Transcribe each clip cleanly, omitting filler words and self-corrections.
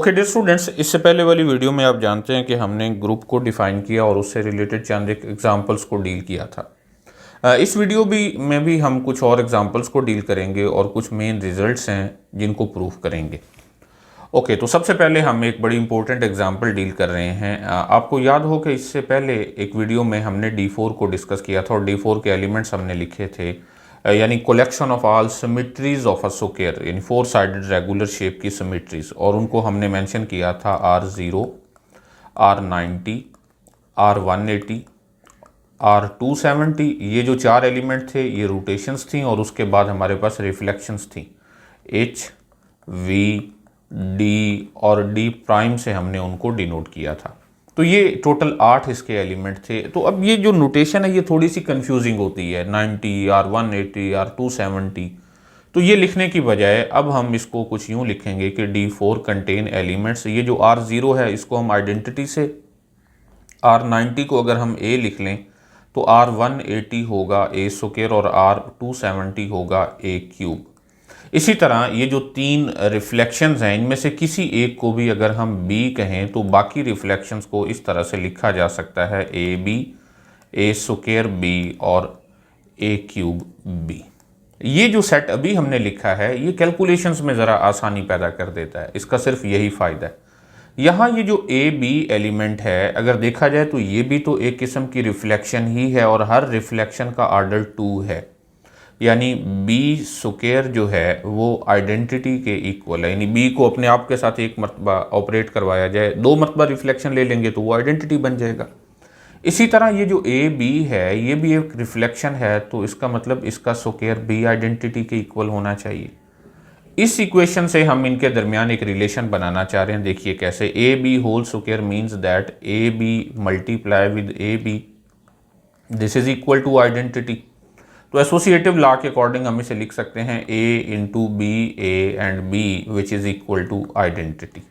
Okay dear students, इससे पहले वाली वीडियो में आप जानते हैं कि हमने ग्रुप को डिफाइन किया और उससे रिलेटेड चंद एग्जांपल्स को डील किया था। इस वीडियो में भी हम कुछ और एग्जांपल्स को डील करेंगे और कुछ मेन रिजल्ट्स हैं जिनको प्रूव करेंगे। ओके, तो सबसे पहले हम एक बड़ी इंपॉर्टेंट एग्जांपल डील कर रहे हैं। आपको याद हो कि इससे पहले एक वीडियो में हमने D4 को डिस्कस किया था और D4 के एलिमेंट्स हमने लिखे थे, यानी collection of all symmetries of a square, यानी 4 साइडेड रेगुलर शेप की सिमेट्रीज, और उनको हमने मेंशन किया था R0, R90, R180, R270। ये जो 4 एलिमेंट थे ये रोटेशंस थी और उसके बाद हमारे पास रिफ्लेक्शंस थी। H, V, D और D प्राइम से हमने उनको डिनोट किया था। तो ये टोटल 8 इसके एलिमेंट थे। तो अब ये जो नोटेशन है ये थोड़ी सी कंफ्यूजिंग होती है, 90, R180, R270। तो ये लिखने की बजाय अब हम इसको कुछ यूँ लिखेंगे कि D4 कंटेन एलिमेंट्स। ये जो R0 है इसको हम आइडेंटिटी से, R90 को अगर हम A लिख लें तो R180 होगा A स्क्वायर और R270 होगा A क्यूब। इसी तरह ये जो 3 रिफ्लेक्शंस हैं इनमें से किसी एक को भी अगर हम B कहें तो बाकी रिफ्लेक्शंस को इस तरह से लिखा जा सकता है AB, A स्क्वायर B और A क्यूब B। ये जो सेट अभी हमने लिखा है ये कैलकुलेशंस में ज़रा आसानी पैदा कर देता है, इसका सिर्फ यही फ़ायदा है। यहाँ ये जो AB एलिमेंट है अगर देखा जाए तो ये भी तो एक किस्म की रिफ्लेक्शन ही है और हर रिफ्लेक्शन का ऑर्डर 2 है, यानी B स्क्वायर जो है वो आइडेंटिटी के इक्वल है। यानी B को अपने आप के साथ एक मरतबा ऑपरेट करवाया जाए, 2 मरतबा रिफ्लेक्शन ले लेंगे तो वो आइडेंटिटी बन जाएगा। इसी तरह ये जो AB है ये भी एक रिफ्लेक्शन है, तो इसका मतलब इसका स्क्वायर B आइडेंटिटी के इक्वल होना चाहिए। इस इक्वेशन से हम इनके दरमियान एक रिलेशन बनाना चाह रहे हैं। देखिए कैसे, AB whole square means that AB multiply with AB, this is equal to identity. तो एसोसिएटिव लॉ के अकॉर्डिंग हम इसे लिख सकते हैं A into B, A and B which is equal to identity.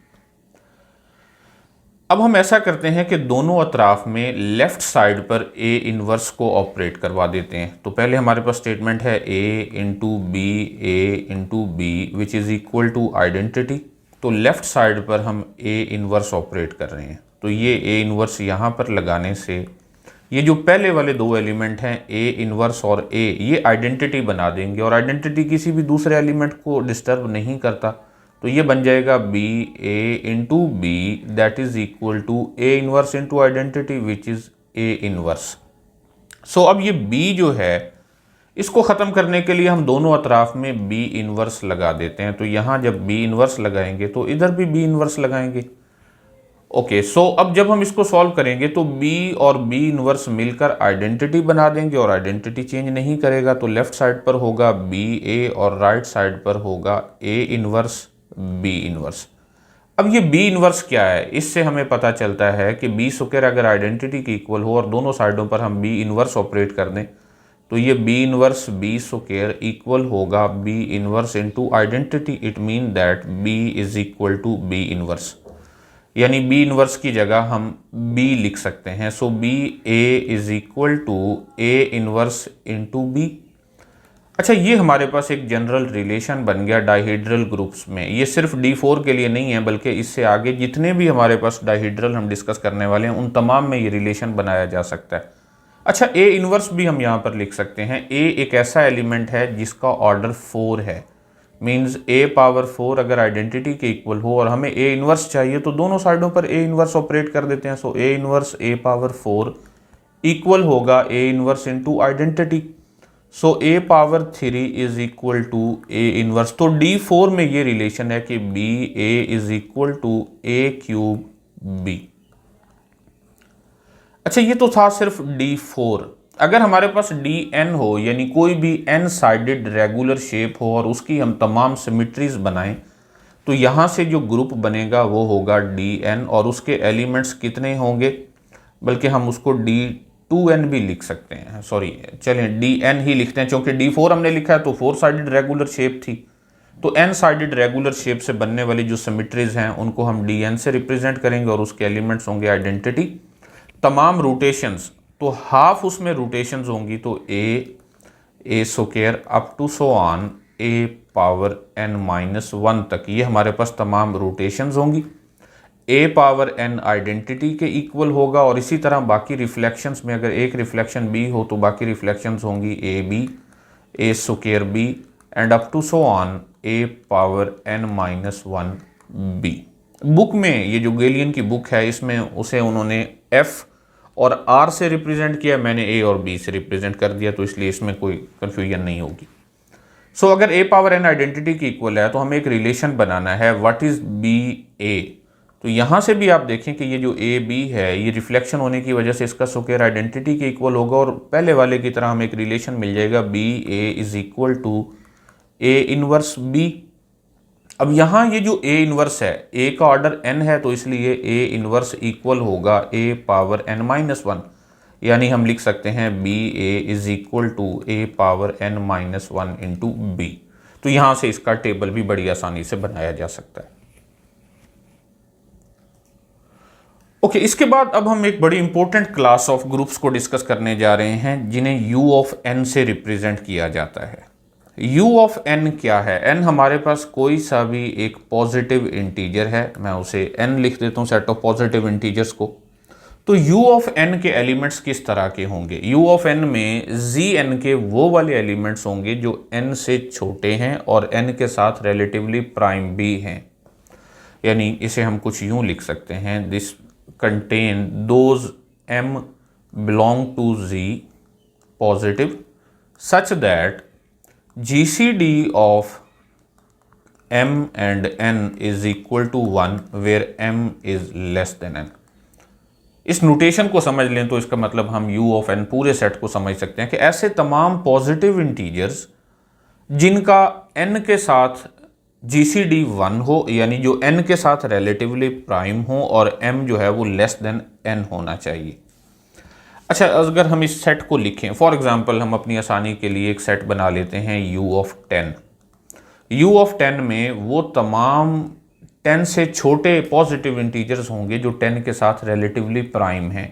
अब हम ऐसा करते हैं कि दोनों अतराफ में लेफ्ट साइड पर A इनवर्स को ऑपरेट करवा देते हैं। तो पहले हमारे पास स्टेटमेंट है A into B, A into B which is equal to identity. तो लेफ्ट साइड पर हम A इनवर्स ऑपरेट कर रहे हैं, तो ये A इनवर्स यहाँ पर लगाने से ये जो पहले वाले 2 एलिमेंट हैं A इनवर्स और A, ये आइडेंटिटी बना देंगे और आइडेंटिटी किसी भी दूसरे एलिमेंट को डिस्टर्ब नहीं करता। तो ये बन जाएगा B A into B that is equal to A inverse into identity which is A inverse. So अब ये B जो है इसको ख़त्म करने के लिए हम दोनों अतराफ में B इनवर्स लगा देते हैं। तो यहाँ जब B इनवर्स लगाएंगे तो इधर भी B इनवर्स लगाएंगे। ओके, सो अब जब हम इसको सॉल्व करेंगे तो B और B इनवर्स मिलकर आइडेंटिटी बना देंगे और आइडेंटिटी चेंज नहीं करेगा। तो लेफ्ट साइड पर होगा B A और राइट साइड पर होगा A इनवर्स B इनवर्स। अब ये B इनवर्स क्या है, इससे हमें पता चलता है कि B स्क्वायर अगर आइडेंटिटी की इक्वल हो और दोनों साइडों पर हम B इनवर्स ऑपरेट कर दें तो ये B inverse B square equal होगा B inverse into identity. It mean that B is equal to B inverse, यानी B इनवर्स की जगह हम B लिख सकते हैं। So B A is equal to A inverse into B। अच्छा, ये हमारे पास एक जनरल रिलेशन बन गया डाइहेड्रल ग्रुप्स में। ये सिर्फ D4 के लिए नहीं है बल्कि इससे आगे जितने भी हमारे पास डाइहेड्रल हम डिस्कस करने वाले हैं उन तमाम में ये रिलेशन बनाया जा सकता है। अच्छा, A इनवर्स भी हम यहाँ पर लिख सकते हैं। A एक ऐसा एलिमेंट है जिसका ऑर्डर 4 है, मीन्स A पावर 4 अगर आइडेंटिटी के इक्वल हो और हमें A इनवर्स चाहिए तो दोनों साइडों पर A इनवर्स ऑपरेट कर देते हैं। So A inverse A power 4 equal होगा A inverse into identity. So A power 3 is equal to A inverse. तो D4 में ये रिलेशन है कि B A is equal to A cube B। अच्छा, ये तो था सिर्फ D4। अगर हमारे पास Dn हो, यानी कोई भी n साइडेड रेगुलर शेप हो और उसकी हम तमाम सिमेट्रीज बनाएं, तो यहाँ से जो ग्रुप बनेगा वो होगा Dn और उसके एलिमेंट्स कितने होंगे, बल्कि हम उसको D2n भी लिख सकते हैं। सॉरी, चलें Dn ही लिखते हैं क्योंकि D4 हमने लिखा है तो 4 साइडेड रेगुलर शेप थी। तो n साइडेड रेगुलर शेप से बनने वाली जो सिमेट्रीज हैं उनको हम Dn से रिप्रेजेंट करेंगे और उसके एलिमेंट्स होंगे आइडेंटिटी। तमाम रोटेशंस, तो हाफ उसमें रोटेशंस होंगी, तो A square up to so on A power n-1 तक ये हमारे पास तमाम रोटेशंस होंगी। ए पावर एन आइडेंटिटी के इक्वल होगा, और इसी तरह बाकी रिफ्लेक्शंस में अगर एक रिफ्लेक्शन बी हो तो बाकी रिफ्लेक्शंस होंगी A B, A square B and up to so on A power N minus one B. Book में ये जो गैलियन की बुक है इसमें उसे उन्होंने एफ और आर से रिप्रेजेंट किया, मैंने ए और बी से रिप्रेजेंट कर दिया, तो इसलिए इसमें कोई कन्फ्यूजन नहीं होगी। सो अगर ए पावर एन आइडेंटिटी की इक्वल है तो हमें एक रिलेशन बनाना है, व्हाट इज बी ए। तो यहां से भी आप देखें कि ये जो ए बी है ये रिफ्लेक्शन होने की वजह से इसका स्क्वायर आइडेंटिटी के इक्वल होगा, और पहले वाले की तरह हमें एक रिलेशन मिल जाएगा B A is equal to A inverse B. अब यहाँ ये जो ए इनवर्स है, ए का ऑर्डर एन है तो इसलिए ए इनवर्स इक्वल होगा A power N minus one, यानी हम लिख सकते हैं B A is equal to A power N minus one into B. तो यहाँ से इसका टेबल भी बड़ी आसानी से बनाया जा सकता है। ओके, इसके बाद अब हम एक बड़ी इंपॉर्टेंट क्लास ऑफ ग्रुप्स को डिस्कस करने जा रहे हैं जिन्हें u ऑफ n से रिप्रेजेंट किया जाता है। u ऑफ n क्या है? n हमारे पास कोई सा भी एक पॉजिटिव इंटीजर है, मैं उसे n लिख देता हूँ, सेट ऑफ पॉजिटिव इंटीजर्स को। तो u ऑफ n के एलिमेंट्स किस तरह के होंगे? u ऑफ n में zn के वो वाले एलिमेंट्स होंगे जो n से छोटे हैं और n के साथ रिलेटिवली प्राइम भी हैं। यानी इसे हम कुछ यूं लिख सकते हैं, this contain those m belong to z positive such that GCD of m and n is equal to 1 where m is less than n। इस नोटेशन को समझ लें तो इसका मतलब हम u ऑफ n पूरे सेट को समझ सकते हैं कि ऐसे तमाम पॉजिटिव इंटीजर्स जिनका n के साथ GCD 1 हो, यानी जो n के साथ रिलेटिवली प्राइम हो, और m जो है वो लेस देन n होना चाहिए। अच्छा, अगर हम इस सेट को लिखें, फॉर एग्जांपल हम अपनी आसानी के लिए एक सेट बना लेते हैं u ऑफ 10। u ऑफ 10 में वो तमाम 10 से छोटे पॉजिटिव इंटीजर्स होंगे जो 10 के साथ रिलेटिवली प्राइम हैं।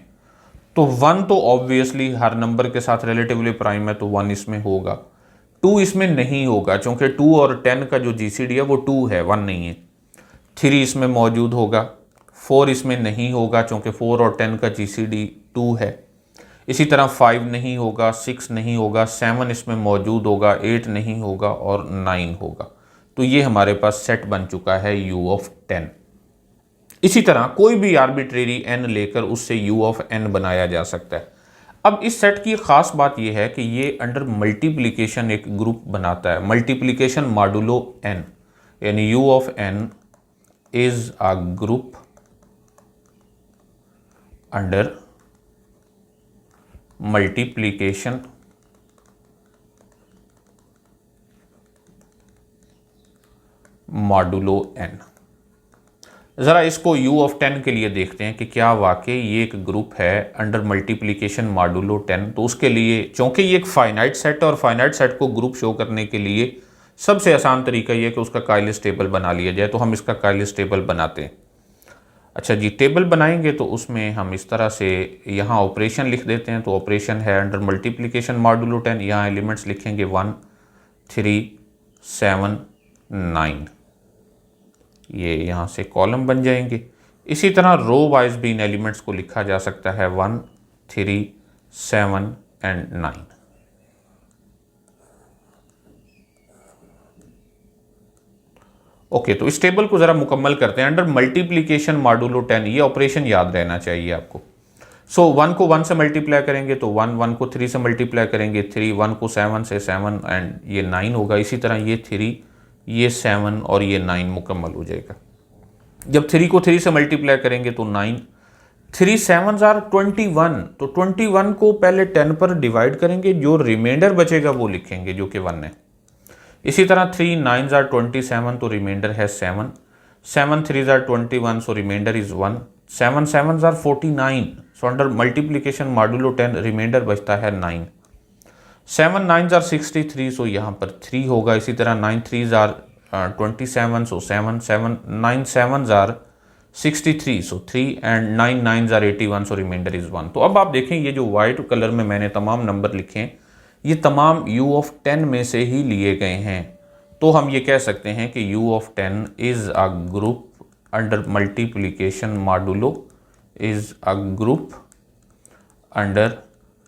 तो 1 तो ऑब्वियसली हर नंबर के साथ रिलेटिवली प्राइम है, तो 1 इसमें होगा। 2 इसमें नहीं होगा क्योंकि 2 और 10 का जो GCD है वो 2 है, 1 नहीं है। 3 इसमें मौजूद होगा। 4 इसमें नहीं होगा क्योंकि 4 और 10 का GCD 2 है। इसी तरह 5 नहीं होगा, 6 नहीं होगा, 7 इसमें मौजूद होगा, 8 नहीं होगा और 9 होगा। तो ये हमारे पास सेट बन चुका है u ऑफ 10। इसी तरह कोई भी आर्बिट्रेरी n लेकर उससे u ऑफ n बनाया जा सकता है। अब इस सेट की खास बात यह है कि ये अंडर मल्टीप्लिकेशन एक ग्रुप बनाता है, मल्टीप्लिकेशन मॉडुलो n, यानी u of n is a group under multiplication modulo n। ज़रा इसको u ऑफ 10 के लिए देखते हैं कि क्या वाकई ये एक ग्रुप है अंडर मल्टीप्लिकेशन मॉडुलो 10। तो उसके लिए, चूँकि ये एक फाइनाइट सेट है और फाइनाइट सेट को ग्रुप शो करने के लिए सबसे आसान तरीका ये है कि उसका काइलिस टेबल बना लिया जाए। तो हम इसका काइलिस टेबल बनाते हैं। अच्छा जी, टेबल बनाएंगे तो उसमें हम इस तरह से यहाँ ऑपरेशन लिख देते हैं। तो ऑपरेशन है अंडर मल्टीप्लिकेशन मॉडुलो 10, यहाँ एलिमेंट्स लिखेंगे 1 3 7 9, ये यहाँ से कॉलम बन जाएंगे। इसी तरह रो वाइज भी इन एलिमेंट्स को लिखा जा सकता है 1 3 7 एंड 9। ओके, तो इस टेबल को ज़रा मुकम्मल करते हैं। अंडर मल्टीप्लिकेशन मॉडुलो 10, ये ऑपरेशन याद रहना चाहिए आपको। सो 1 को 1 से मल्टीप्लाई करेंगे तो 1, 1 को 3 से मल्टीप्लाई करेंगे 3, 1 को 7 से 7 एंड ये 9 होगा। इसी तरह ये 3, ये 7 और ये 9 मुकम्मल हो जाएगा। जब 3 को 3 से मल्टीप्लाई करेंगे तो 9, 3 7s are 21, तो 21 को पहले 10 पर डिवाइड करेंगे, जो रिमाइंडर बचेगा वो लिखेंगे जो कि 1 है। इसी तरह 3 9s are 27, तो रिमाइंडर है 7, 7 3s are 21, so remainder is 1, 7 7s are 49, so under multiplication modulo 10 remainder बचता है 9, 7 9s are 63, सो यहाँ पर 3 होगा। इसी तरह 9 3s are 27, so 7 7 9 7s are 63, so 3 and 9 9s are 81, so remainder is 1। तो अब आप देखें ये जो वाइट कलर में मैंने तमाम नंबर लिखे हैं ये तमाम u ऑफ 10 में से ही लिए गए हैं। तो हम ये कह सकते हैं कि u of 10 is a group under multiplication modulo is a group under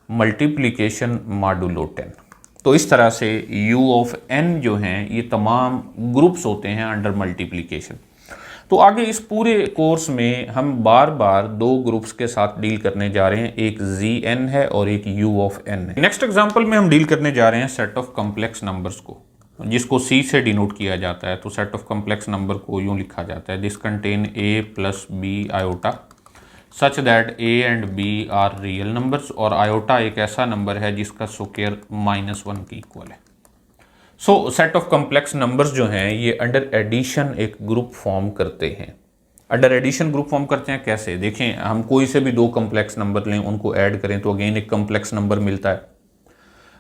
multiplication modulo 10। तो इस तरह से u of n जो हैं ये तमाम ग्रुप्स होते हैं अंडर मल्टीप्लिकेशन। तो आगे इस पूरे कोर्स में हम बार बार दो ग्रुप्स के साथ डील करने जा रहे हैं, एक zn है और एक u of n है। नेक्स्ट एग्जांपल में हम डील करने जा रहे हैं सेट ऑफ कॉम्प्लेक्स नंबर्स को, जिसको c से डिनोट किया जाता है। तो सेट ऑफ कॉम्प्लेक्स नंबर को यूं लिखा जाता है, this contain a plus b iota such that a and b are real numbers, और आयोटा एक ऐसा नंबर है जिसका स्क्वायर -1 के इक्वल है। सो सेट ऑफ कॉम्प्लेक्स नंबर्स जो हैं ये अंडर एडिशन एक ग्रुप फॉर्म करते हैं। अंडर एडिशन ग्रुप फॉर्म करते हैं कैसे? देखें, हम कोई से भी दो कॉम्प्लेक्स नंबर लें, उनको ऐड करें तो अगेन एक कॉम्प्लेक्स नंबर मिलता है।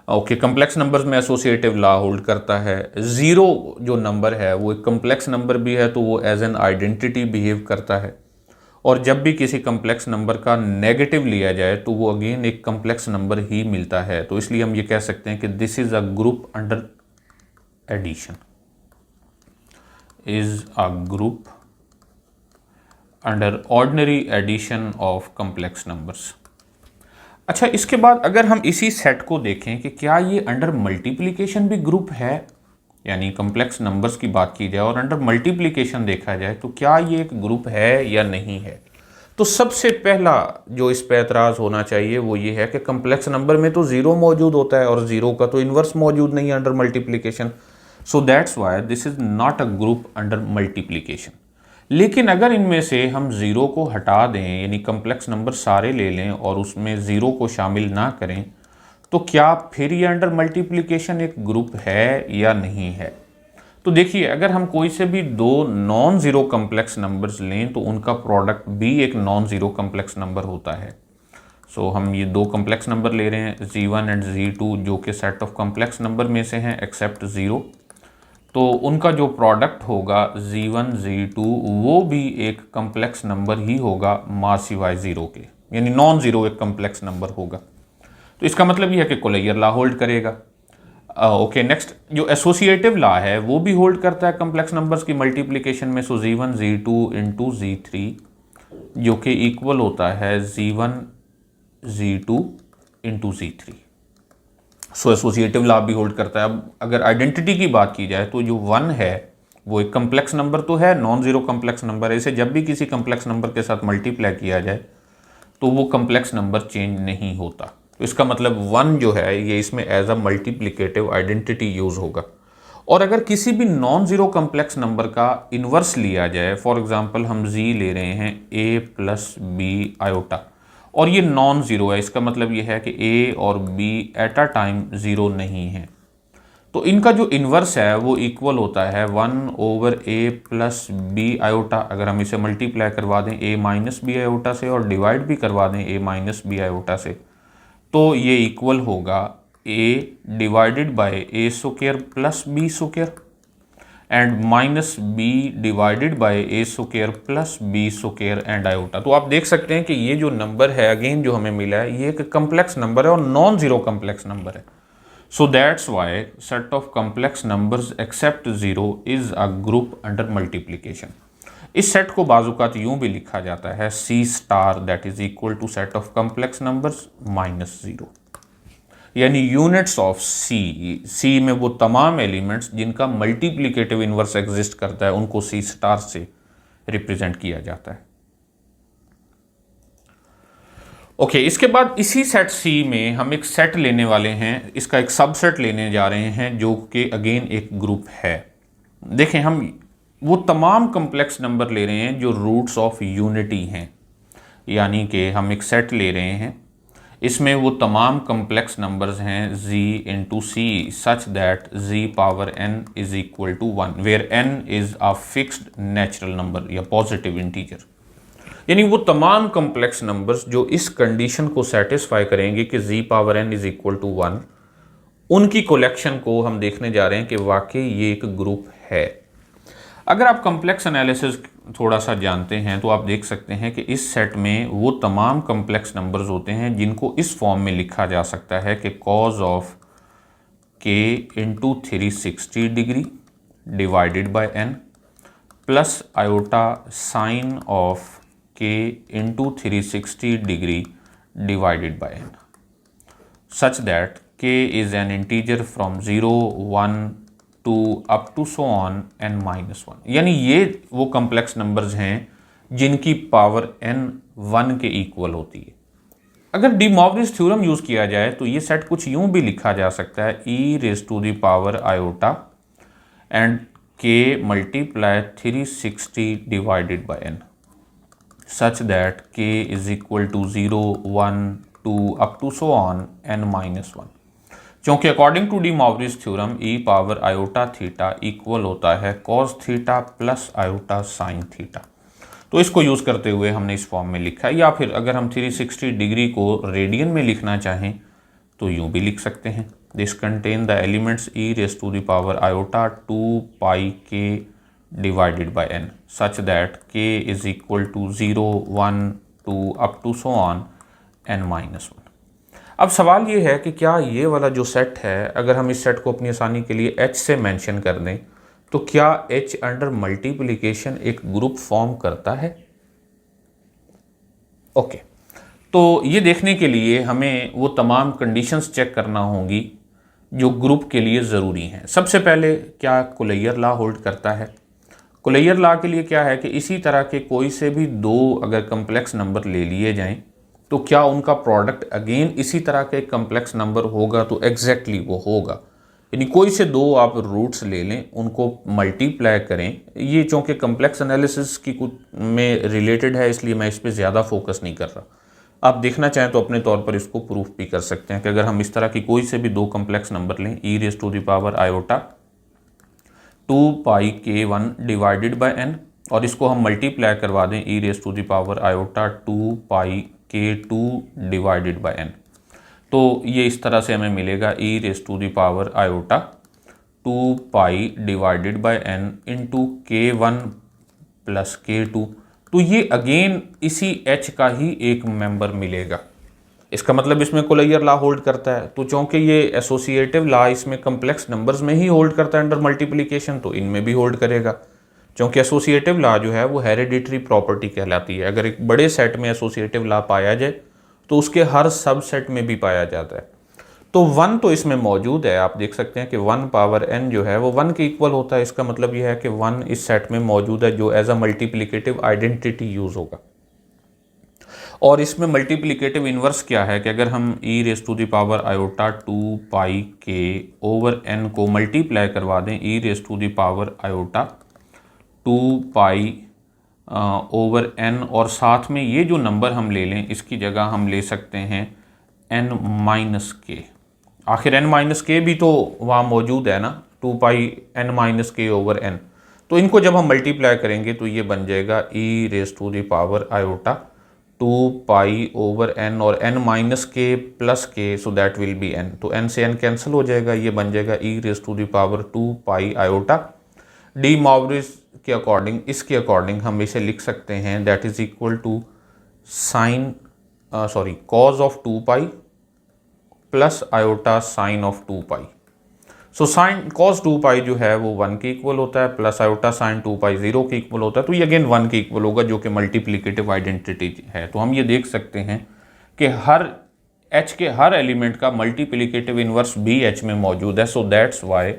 ओके, कॉम्प्लेक्स नंबर्स में एसोसिएटिव लॉ होल्ड करता है। ज़ीरो जो नंबर है वो एक कॉम्प्लेक्स नंबर भी है, तो वो एज एन आइडेंटिटी बिहेव करता है। और जब भी किसी कॉम्प्लेक्स नंबर का नेगेटिव लिया जाए तो वो अगेन एक कॉम्प्लेक्स नंबर ही मिलता है। तो इसलिए हम ये कह सकते हैं कि this is a group under addition, is a group under ordinary addition of complex numbers. अच्छा, इसके बाद अगर हम इसी सेट को देखें कि क्या ये अंडर मल्टीप्लिकेशन भी ग्रुप है, यानी कॉम्प्लेक्स नंबर्स की बात की जाए और अंडर मल्टीप्लिकेशन देखा जाए तो क्या ये एक ग्रुप है या नहीं है। तो सबसे पहला जो इस पर एतराज़ होना चाहिए वो ये है कि कॉम्प्लेक्स नंबर में तो ज़ीरो मौजूद होता है और ज़ीरो का तो इन्वर्स मौजूद नहीं है under multiplication. So that's why this is not a group under multiplication. लेकिन अगर इनमें से हम ज़ीरो को हटा दें, यानी कॉम्प्लेक्स नंबर सारे ले लें और उसमें ज़ीरो को शामिल ना करें, तो क्या फिर ये अंडर मल्टीप्लिकेशन एक ग्रुप है या नहीं है। तो देखिए, अगर हम कोई से भी दो नॉन ज़ीरो कॉम्प्लेक्स नंबर्स लें तो उनका प्रोडक्ट भी एक नॉन ज़ीरो कॉम्प्लेक्स नंबर होता है। सो हम ये दो कॉम्प्लेक्स नंबर ले रहे हैं z1 एंड z2, जो कि सेट ऑफ कॉम्प्लेक्स नंबर में से हैं एक्सेप्ट ज़ीरो। तो उनका जो प्रोडक्ट होगा z1 z2 वो भी एक कॉम्प्लेक्स नंबर ही होगा मां सिवाय ज़ीरो के, यानी नॉन ज़ीरो एक कॉम्प्लेक्स नंबर होगा। तो इसका मतलब यह है कि कोलेयर लॉ होल्ड करेगा। ओके, नेक्स्ट जो एसोसिएटिव लॉ है वो भी होल्ड करता है कॉम्प्लेक्स नंबर्स की मल्टीप्लिकेशन में। सो z1 z2 इंटू z3 जो कि इक्वल होता है z1 z2 इंटू z3। सो एसोसिएटिव लॉ भी होल्ड करता है। अब अगर आइडेंटिटी की बात की जाए तो जो 1 है वो एक कॉम्प्लेक्स नंबर तो है, नॉन ज़ीरो कॉम्प्लेक्स नंबर है। इसे जब भी किसी कॉम्प्लेक्स नंबर के साथ मल्टीप्लाई किया जाए तो वो कॉम्प्लेक्स नंबर चेंज नहीं होता। तो इसका मतलब 1 जो है ये इसमें as a multiplicative identity use होगा। और अगर किसी भी नॉन ज़ीरो कॉम्प्लेक्स नंबर का इन्वर्स लिया जाए, फॉर एग्जांपल हम z ले रहे हैं a प्लस बी आयोटा, और ये नॉन ज़ीरो है, इसका मतलब ये है कि a और b at a time zero नहीं है। तो इनका जो इन्वर्स है वो इक्वल होता है 1 over a plus B iota. अगर हम इसे मल्टीप्लाई करवा दें a माइनस बी आयोटा से और डिवाइड भी करवा दें a माइनस बी आयोटा से, तो ये इक्वल होगा a divided by a square plus b square and minus b divided by a square plus b square and iota. तो आप देख सकते हैं कि ये जो नंबर है अगेन जो हमें मिला है ये एक कॉम्प्लेक्स नंबर है और नॉन ज़ीरो कॉम्प्लेक्स नंबर है। So that's why set of complex numbers except zero is a group under multiplication। इस सेट को बाजुकात यूं भी लिखा जाता है C star that is equal to set of complex numbers minus zero, यानी यूनिट्स ऑफ C में वो तमाम एलिमेंट्स जिनका मल्टीप्लिकेटिव इनवर्स एग्जिस्ट करता है उनको C स्टार से रिप्रेजेंट किया जाता है। ओके, इसके बाद इसी सेट C में हम एक सेट लेने वाले हैं, इसका एक सबसेट लेने जा रहे हैं जो कि अगेन एक ग्रुप है। देखें, हम वो तमाम कॉम्प्लेक्स नंबर ले रहे हैं जो रूट्स ऑफ यूनिटी हैं, यानी कि हम एक सेट ले रहे हैं, इसमें वो तमाम कॉम्प्लेक्स नंबर्स हैं z into C such that z power n is equal to 1 where n is a fixed natural number या पॉजिटिव इंटीजर। यानी वो तमाम कॉम्प्लेक्स नंबर्स जो इस कंडीशन को सेटिस्फाई करेंगे कि z power n is equal to 1, उनकी कलेक्शन को हम देखने जा रहे हैं कि वाकई ये एक ग्रुप है। अगर आप कॉम्प्लेक्स एनालिसिस थोड़ा सा जानते हैं तो आप देख सकते हैं कि इस सेट में वो तमाम कॉम्प्लेक्स नंबर्स होते हैं जिनको इस फॉर्म में लिखा जा सकता है कि cos of k into 360 degree divided by n plus iota sine of k into 360 degree divided by n such that k is an integer from 0, 1, 2 up to so on n minus 1। यानी ये वो complex numbers हैं जिनकी power n 1 के equal होती है। अगर D Morgan's theorem use किया जाए तो ये सेट कुछ यूं भी लिखा जा सकता है e raise to the power iota and k multiply 360 divided by n such that k is equal to 0, 1, 2 up to so on n minus 1। क्योंकि according to De Morgan's theorem e power iota theta equal होता है cos theta plus iota sine theta. तो इसको use करते हुए हमने इस form में लिखा है, या फिर अगर हम 360 डिग्री को रेडियन में लिखना चाहें तो यूँ भी लिख सकते हैं। This contain the elements e raise to the power iota 2 pi k divided by n such that k is equal to 0, 1, 2 up to so on n minus 1। अब सवाल ये है कि क्या ये वाला जो सेट है, अगर हम इस सेट को अपनी आसानी के लिए H से मेंशन कर दें तो क्या H अंडर मल्टीप्लिकेशन एक ग्रुप फॉर्म करता है? ओके, तो ये देखने के लिए हमें वो तमाम कंडीशंस चेक करना होंगी जो ग्रुप के लिए ज़रूरी हैं। सबसे पहले क्या कुलैयर लॉ होल्ड करता है? कुलैयर लॉ के लिए क्या है कि इसी तरह के कोई से भी दो अगर कम्प्लेक्स नंबर ले लिए जाएं तो क्या उनका प्रोडक्ट अगेन इसी तरह का एक कम्प्लेक्स नंबर होगा? तो एग्जैक्टली वो होगा। यानी कोई से दो आप रूट्स ले लें, उनको मल्टीप्लाई करें। ये चूँकि कम्प्लेक्स एनालिसिस की कुछ में रिलेटेड है इसलिए मैं इस पर ज़्यादा फोकस नहीं कर रहा। आप देखना चाहें तो अपने तौर पर इसको प्रूफ भी कर सकते हैं कि अगर हम इस तरह की कोई से भी दो कम्प्लेक्स नंबर लें e raise to the power iota 2 pi k1 divided by n और इसको हम मल्टीप्लाई करवा दें e raise to the power iota 2 pi k2 divided by n, तो ये इस तरह से हमें मिलेगा e raise to the power iota 2 pi divided by n into k1 plus k2। तो ये अगेन इसी h का ही एक मेंबर मिलेगा। इसका मतलब इसमें कुलैयर लॉ होल्ड करता है। तो चूँकि ये एसोसिएटिव लॉ इसमें कम्प्लेक्स नंबर्स में ही होल्ड करता है अंडर मल्टीप्लिकेशन, तो इनमें भी होल्ड करेगा। क्योंकि एसोसिएटिव लॉ जो है वो हेरिडिटरी प्रॉपर्टी कहलाती है। अगर एक बड़े सेट में एसोसिएटिव लॉ पाया जाए तो उसके हर सब सेट में भी पाया जाता है। तो 1 तो इसमें मौजूद है, आप देख सकते हैं कि 1 पावर n जो है वो 1 के इक्वल होता है। इसका मतलब यह है कि 1 इस सेट में मौजूद है जो as a multiplicative identity use होगा। और इसमें मल्टीप्लिकेटिव इन्वर्स क्या है कि अगर हम e raise to the power iota 2 pi k over n को मल्टीप्लाई करवा दें e raise to the power iota 2 pi over n और साथ में ये जो नंबर हम ले लें इसकी जगह हम ले सकते हैं n माइनस के। आखिर n माइनस के भी तो वहाँ मौजूद है ना, 2 पाई n माइनस के ओवर n। तो इनको जब हम मल्टीप्लाई करेंगे तो ये बन जाएगा e raise to the power iota 2 pi over n और n minus K plus K, so that will be n। तो n से n कैंसिल हो जाएगा, ये बन जाएगा e raise to the power 2 pi iota. De Morgan's के according, इसके अकॉर्डिंग हम इसे लिख सकते हैं that is equal to sine cos of 2 pi plus iota sine of 2 pi. So sine cos 2 पाई जो है वो 1 के इक्वल होता है प्लस आयोटा साइन 2 पाई 0 के इक्वल होता है। तो ये अगेन 1 के इक्वल होगा जो कि मल्टीप्लिकेटिव आइडेंटिटी है। तो हम ये देख सकते हैं कि हर h के हर एलिमेंट का मल्टीप्लिकेटिव इनवर्स भी h में मौजूद है। So that's why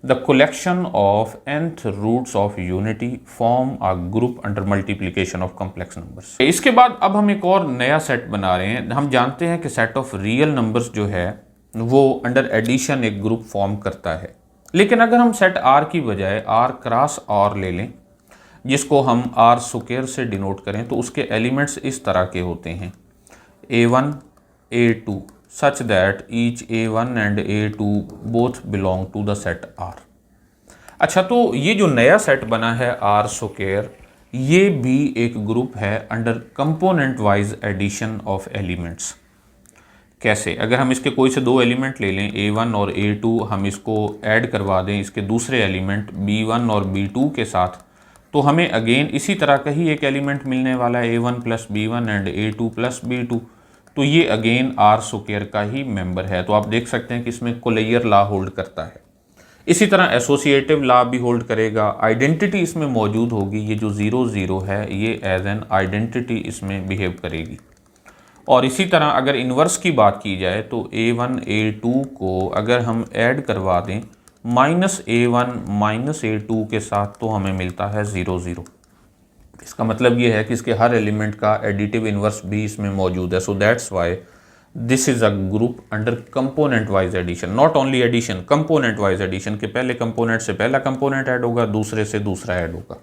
the collection of nth roots of unity form a group under multiplication of complex numbers. इसके बाद अब हम एक और नया सेट बना रहे हैं। हम जानते हैं कि सेट ऑफ रियल नंबर्स जो है वो अंडर एडिशन एक ग्रुप फॉर्म करता है, लेकिन अगर हम सेट R की बजाय R क्रॉस R ले लें जिसको हम R स्क्वायर से डिनोट करें तो उसके एलिमेंट्स इस तरह के होते हैं A1 A2 such that each A1 and A2 both belong to the set R। अच्छा, तो ये जो नया सेट बना है R स्क्वायर, ये भी एक ग्रुप है under component wise addition of elements. कैसे? अगर हम इसके कोई से दो एलिमेंट ले लें A1 और A2, हम इसको ऐड करवा दें इसके दूसरे एलिमेंट B1 और B2 के साथ, तो हमें अगेन इसी तरह का ही एक एलिमेंट मिलने वाला है A1 plus B1 and A2 plus B2। तो ये अगेन R स्क्वायर का ही मेंबर है। तो आप देख सकते हैं कि इसमें कुलैयर लॉ होल्ड करता है। इसी तरह एसोसिएटिव लॉ भी होल्ड करेगा, आइडेंटिटी इसमें मौजूद होगी, ये जो 0 0 है ये एज एन आइडेंटिटी इसमें बिहेव करेगी। और इसी तरह अगर इन्वर्स की बात की जाए तो A1 A2 को अगर हम ऐड करवा दें -A1 -A2 के साथ तो हमें मिलता है 0 0। इसका मतलब ये है कि इसके हर एलिमेंट का एडिटिव इन्वर्स भी इसमें मौजूद है। So that's why this is a group under component wise addition, not only addition, component wise addition के पहले कंपोनेंट से पहला कंपोनेंट ऐड होगा, दूसरे से दूसरा ऐड होगा।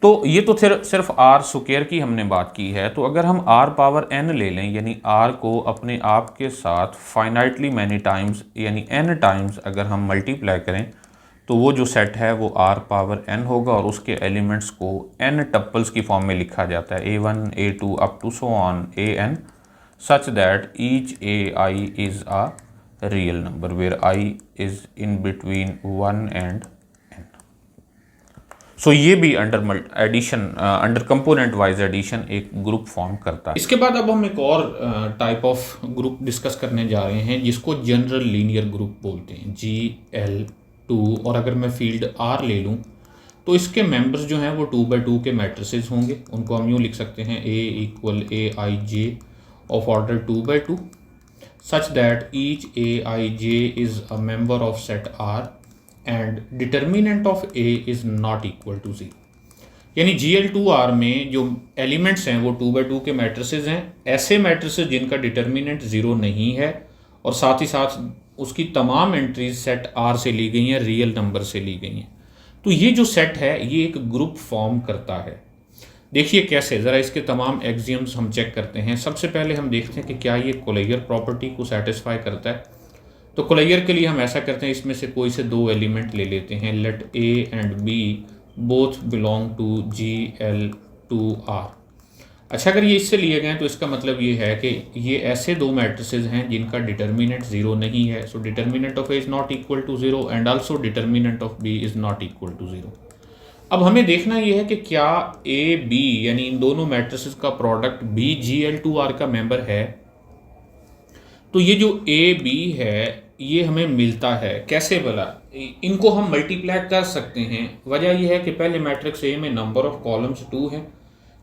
तो ये तो सिर्फ आर स्क्वायर की हमने बात की है। तो अगर हम आर पावर एन ले लें, यानी आर को अपने आप के साथ फाइनाइटली मैनी टाइम्स यानी एन टाइम्स अगर हम मल्टीप्लाई करें तो वो जो सेट है वो आर पावर एन होगा और उसके एलिमेंट्स को एन टप्पल्स की फॉर्म में लिखा जाता है, A1 A2 up to so on AN, such that each AI is a real number where I is in between 1 and n. So ये भी under addition, under component wise addition एक group form करता है। इसके बाद अब हम एक और टाइप ऑफ ग्रुप डिस्कस करने जा रहे हैं जिसको जनरल लीनियर ग्रुप बोलते हैं, GL2। और अगर मैं फील्ड R ले लूँ तो इसके मेंबर्स जो हैं वो 2 by 2 के मैट्रिसेस होंगे। उनको हम यूँ लिख सकते हैं A = AIJ of order 2 by 2 such that each Aij is a member of set R and determinant of A is not equal to 0। यानी GL2R में जो एलिमेंट्स हैं वो 2 by 2 के मैट्रिसेस हैं, ऐसे मैट्रिसेस जिनका डिटर्मिनेंट 0 नहीं है और साथ ही साथ उसकी तमाम एंट्रीज सेट R से ली गई हैं, रियल नंबर से ली गई हैं। तो ये जो सेट है ये एक ग्रुप फॉर्म करता है। देखिए कैसे, ज़रा इसके तमाम एक्सियम्स हम चेक करते हैं। सबसे पहले हम देखते हैं कि क्या ये कोलेयर प्रॉपर्टी को सेटिस्फाई करता है। तो कोलेयर के लिए हम ऐसा करते हैं, इसमें से कोई से दो एलिमेंट ले लेते हैं, let A and B both belong to GL2R। अच्छा, अगर ये इससे लिए गए तो इसका मतलब ये है कि ये ऐसे दो मैट्रिसेस हैं जिनका डिटर्मिनेंट 0 नहीं है। So determinant of A is not equal to 0 and also determinant of B is not equal to 0। अब हमें देखना यह है कि क्या AB यानी इन दोनों मैट्रिसेस का प्रोडक्ट B GL2R का मेंबर है। तो ये जो AB है ये हमें मिलता है कैसे भला, इनको हम मल्टीप्लाई कर सकते हैं। वजह यह है कि पहले मैट्रिक्स A में नंबर ऑफ कॉलम्स 2 हैं,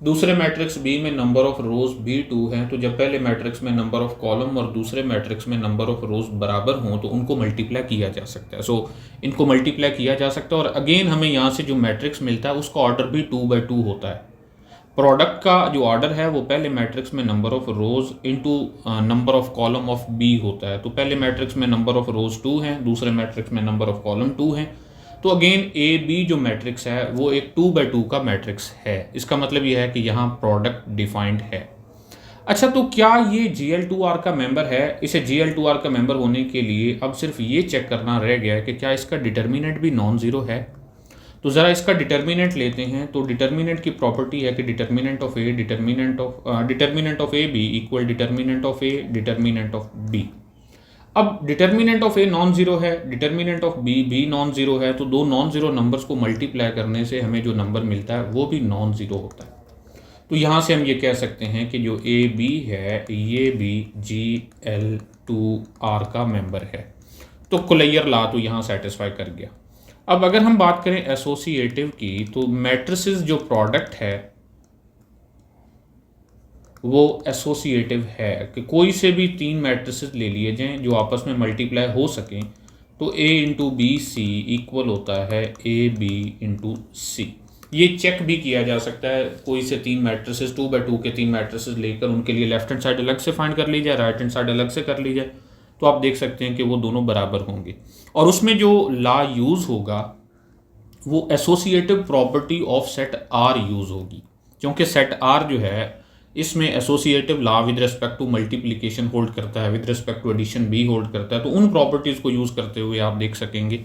दूसरे मैट्रिक्स B में नंबर ऑफ रोज भी 2 हैं। तो जब पहले मैट्रिक्स में नंबर ऑफ कॉलम और दूसरे मैट्रिक्स में नंबर ऑफ रोज बराबर हों तो उनको मल्टीप्लाई किया जा सकता है। सो इनको मल्टीप्लाई किया जा सकता है और अगेन हमें यहाँ से जो मैट्रिक्स मिलता है उसका ऑर्डर भी 2 by 2 होता है। प्रोडक्ट का जो ऑर्डर है वो पहले मैट्रिक्स में number of rose into number of column of B होता है। तो पहले मैट्रिक्स में नंबर ऑफ रोज 2 हैं, दूसरे मैट्रिक्स में नंबर ऑफ कॉलम 2 हैं। तो अगेन AB जो मैट्रिक्स है वो एक 2 by 2 का मैट्रिक्स है। इसका मतलब ये है कि यहाँ प्रोडक्ट डिफाइंड है। अच्छा, तो क्या ये GL2R का मेंबर है? इसे GL2R का मेंबर होने के लिए अब सिर्फ ये चेक करना रह गया है कि क्या इसका डिटर्मिनेंट भी नॉन ज़ीरो है। तो ज़रा इसका डिटर्मिनेंट लेते हैं। तो डिटर्मिनेंट की प्रॉपर्टी है कि determinant of A determinant of AB equal determinant of A determinant of B। अब determinant of A non zero है, डिटर्मिनेंट ऑफ B भी नॉन जीरो है। तो दो नॉन जीरो नंबर्स को मल्टीप्लाई करने से हमें जो नंबर मिलता है वो भी नॉन जीरो होता है। तो यहाँ से हम ये कह सकते हैं कि जो AB है ये भी GL2R का मेंबर है। तो कोलेयर लॉ तो यहाँ सेटिस्फाई कर गया। अब अगर हम बात करें एसोसिएटिव की, तो मैट्रिसेस जो प्रोडक्ट है वो एसोसिएटिव है कि कोई से भी तीन मैट्रिसेस ले लिए जाएं जो आपस में मल्टीप्लाई हो सकें। तो A into B C equal होता है AB इंटू सी। ये चेक भी किया जा सकता है, कोई से तीन मैट्रिसेस 2 by 2 के तीन मैट्रिसेस लेकर उनके लिए लेफ्ट हैंड साइड अलग से फाइंड कर ली जाए, राइट हैंड साइड अलग से कर ली जाए, तो आप देख सकते हैं कि वो दोनों बराबर होंगे। और उसमें जो लॉ यूज़ होगा वो associative property of set R use होगी, क्योंकि सेट R जो है इसमें associative law with respect to multiplication hold करता है, विद रिस्पेक्ट टू एडिशन भी होल्ड करता है। तो उन प्रॉपर्टीज़ को यूज़ करते हुए आप देख सकेंगे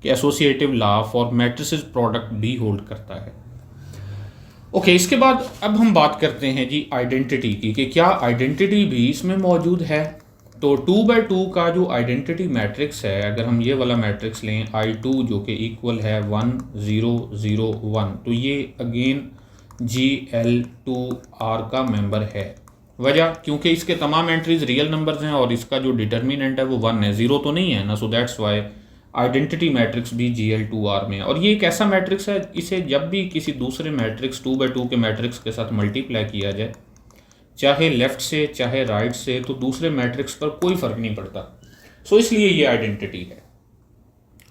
कि associative law for matrices product भी होल्ड करता है। ओके, इसके बाद अब हम बात करते हैं जी आइडेंटिटी की, कि क्या आइडेंटिटी भी इसमें मौजूद है। तो 2 by 2 का जो आइडेंटिटी मैट्रिक्स है, अगर हम ये वाला मैट्रिक्स लें I2 जो कि इक्वल है 1 0 0 1, तो ये अगेन GL2R का मेंबर है। वजह क्योंकि इसके तमाम एंट्रीज रियल नंबर्स हैं और इसका जो डिटर्मिनेंट है वो 1 है, 0 तो नहीं है ना। सो दैट्स वाई आइडेंटिटी मैट्रिक्स भी GL2R में है। और ये एक ऐसा मैट्रिक्स है, इसे जब भी किसी दूसरे मैट्रिक्स 2x2 के मैट्रिक्स के साथ मल्टीप्लाई किया जाए, चाहे लेफ्ट से चाहे राइट से, तो दूसरे मैट्रिक्स पर कोई फर्क नहीं पड़ता। सो इसलिए ये आइडेंटिटी है।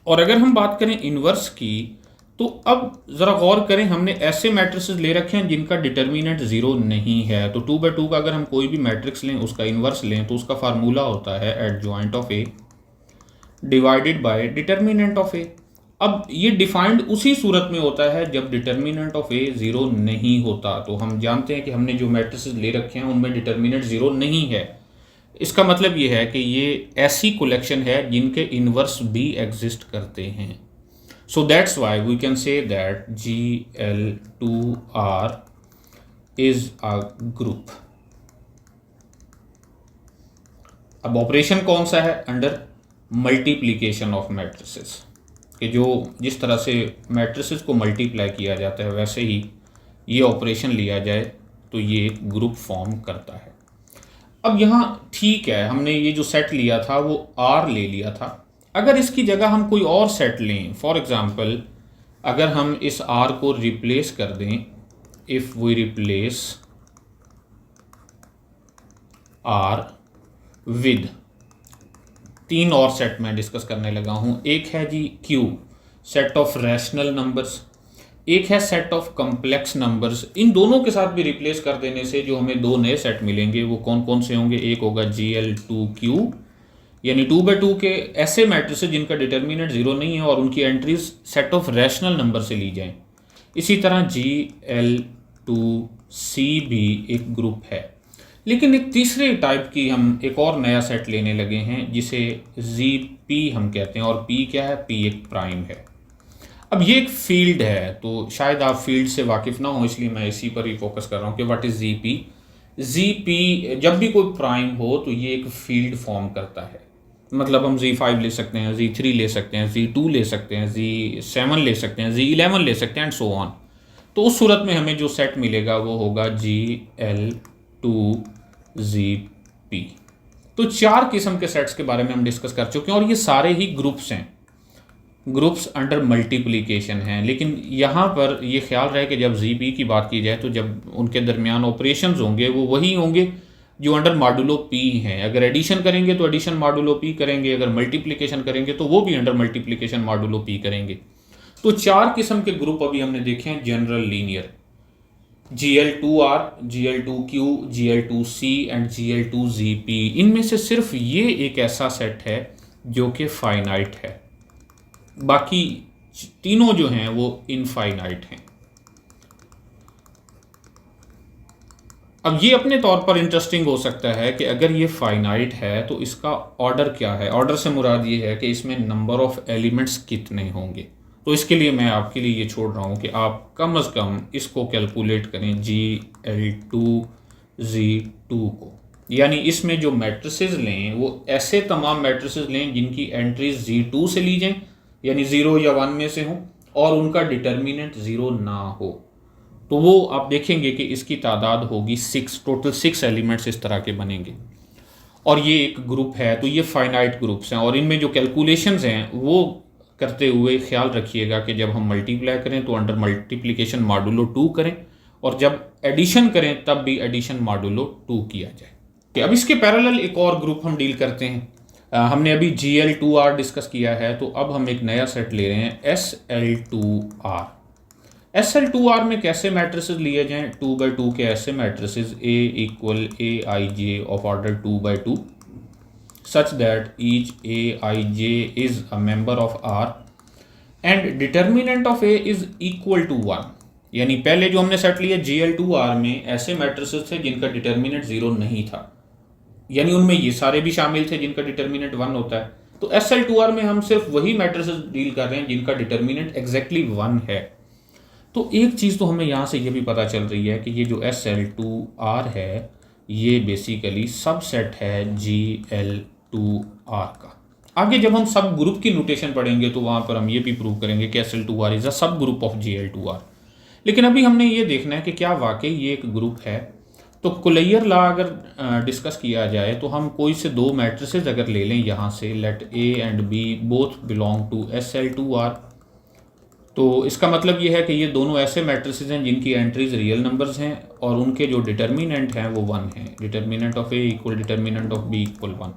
और अगर हम बात करें इन्वर्स की, तो अब ज़रा गौर करें, हमने ऐसे मैट्रिसेस ले रखे हैं जिनका डिटर्मिनेंट 0 नहीं है। तो 2x2 का अगर हम कोई भी मैट्रिक्स लें, उसका इन्वर्स लें, तो उसका फार्मूला होता है adjoint of A divided by determinant of A. अब ये डिफाइंड उसी सूरत में होता है जब डिटर्मिनेंट ऑफ ए 0 नहीं होता। तो हम जानते हैं कि हमने जो मैट्रिसेस ले रखे हैं उनमें डिटर्मिनेंट 0 नहीं है। इसका मतलब ये है कि ये ऐसी कलेक्शन है जिनके इन्वर्स भी एग्जिस्ट करते हैं। So that's why we can say that GL2R is a group. अब ऑपरेशन कौन सा है? अंडर मल्टीप्लिकेशन ऑफ मैट्रिसेस, कि जो जिस तरह से मैट्रिसेस को मल्टीप्लाई किया जाता है वैसे ही ये ऑपरेशन लिया जाए तो ये एक ग्रुप फॉर्म करता है। अब यहाँ ठीक है, हमने ये जो सेट लिया था वो R ले लिया था। अगर इसकी जगह हम कोई और सेट लें, फॉर एग्जांपल अगर हम इस R को रिप्लेस कर दें, if we replace R with 3 और सेट मैं डिस्कस करने लगा हूँ। एक है जी Q, set of rational numbers, एक है सेट ऑफ कॉम्प्लेक्स नंबर्स। इन दोनों के साथ भी रिप्लेस कर देने से जो हमें 2 नए सेट मिलेंगे वो कौन कौन से होंगे? एक होगा GL2Q, यानी 2x2 के ऐसे मैट्रिक्स जिनका डिटर्मिनेंट 0 नहीं है और उनकी entries set of rational number से ली जाएं। इसी तरह GL2C भी एक ग्रुप है। लेकिन एक तीसरे टाइप की हम एक और नया सेट लेने लगे हैं जिसे ZP हम कहते हैं। और P क्या है? P एक प्राइम है। अब ये एक फील्ड है, तो शायद आप फील्ड से वाकिफ़ ना हो, इसलिए मैं इसी पर ही फोकस कर रहा हूँ कि व्हाट इज़ ZP। ZP जब भी कोई प्राइम हो तो ये एक फील्ड फॉर्म करता है। मतलब हम Z5 ले सकते हैं, Z3 ले सकते हैं, Z2 ले सकते हैं, Z7 ले सकते हैं, Z11 ले सकते हैं एंड सो ऑन। तो उस सूरत में हमें जो सेट मिलेगा वो होगा GL2ZP। तो 4 किस्म के सेट्स के बारे में हम डिस्कस कर चुके हैं और ये सारे ही ग्रुप्स हैं, ग्रुप्स अंडर मल्टीप्लिकेशन हैं। लेकिन यहाँ पर ये ख्याल रहे कि जब ZP की बात की जाए तो जब उनके दरमियान ऑपरेशंस होंगे वो वही होंगे जो अंडर मॉडुलो P हैं। अगर एडिशन करेंगे तो एडिशन मॉडुलो P करेंगे, अगर मल्टीप्लिकेशन करेंगे तो वो भी अंडर मल्टीप्लिकेशन मॉडुलो P करेंगे। तो 4 किस्म के ग्रुप अभी हमने देखे हैं general linear, GL2R, GL2Q, GL2C and GL2ZP। इनमें से सिर्फ ये एक ऐसा सेट है जो कि फाइनाइट है, बाकी तीनों जो हैं वो इनफाइनाइट हैं। अब ये अपने तौर पर इंटरेस्टिंग हो सकता है कि अगर ये फाइनाइट है तो इसका ऑर्डर क्या है। ऑर्डर से मुराद ये है कि इसमें नंबर ऑफ एलिमेंट्स कितने होंगे। तो इसके लिए मैं आपके लिए ये छोड़ रहा हूँ कि आप कम से कम इसको कैलकुलेट करें GL2Z2 को, यानी इसमें जो मैट्रिसेस लें वो ऐसे तमाम मैट्रिसेस लें जिनकी एंट्रीज Z2 से ली जाएं, यानी 0 या 1 में से हों और उनका डिटर्मिनेंट 0 ना हो। तो वो आप देखेंगे कि इसकी तादाद होगी 6, टोटल 6 एलिमेंट्स इस तरह के बनेंगे और ये एक ग्रुप है। तो ये फाइनाइट ग्रुप्स हैं और इनमें जो कैलकुलेशंस हैं वो करते हुए ख्याल रखिएगा कि जब हम मल्टीप्लाई करें तो अंडर मल्टीप्लिकेशन मॉडुलो 2 करें और जब एडिशन करें तब भी एडिशन मॉडुलो 2 किया जाए। कि अब इसके पैरेलल एक और ग्रुप हम डील करते हैं। हमने अभी GL2R डिस्कस किया है, तो अब हम एक नया सेट ले रहे हैं SL2R। SL2R में कैसे मैट्रिसेस लिए जाएं? 2x2 के ऐसे matrices A equal Aij of order 2x2 such that each Aij is a member of R and determinant of A is equal to 1। यानी पहले जो हमने सेट लिया GL2R में ऐसे मैट्रिसेस थे जिनका डिटर्मिनेंट 0 नहीं था, यानी उनमें ये सारे भी शामिल थे जिनका डिटर्मिनेंट 1 होता है। तो SL2R में हम सिर्फ वही मैट्रिसेस डील कर रहे हैं जिनका डिटर्मिनेंट एग्जैक्टली 1 है। तो एक चीज़ तो हमें यहाँ से ये भी पता चल रही है कि ये जो SL2R है ये बेसिकली सबसेट है GL2R का। आगे जब हम सब ग्रुप की नोटेशन पढ़ेंगे तो वहाँ पर हम ये भी प्रूव करेंगे कि SL2R इज़ अ सब ग्रुप ऑफ GL2R। लेकिन अभी हमने ये देखना है कि क्या वाकई ये एक ग्रुप है। तो कुलैयर लॉ अगर डिस्कस किया जाए तो हम कोई से दो मैट्रिसेस अगर ले लें यहाँ से, let A and B both belong to SL2R, तो इसका मतलब ये है कि ये दोनों ऐसे मैट्रिसेस हैं जिनकी एंट्रीज रियल नंबर्स हैं और उनके जो डिटर्मिनेंट हैं वो 1 हैं। Determinant of A equal determinant of B equal 1।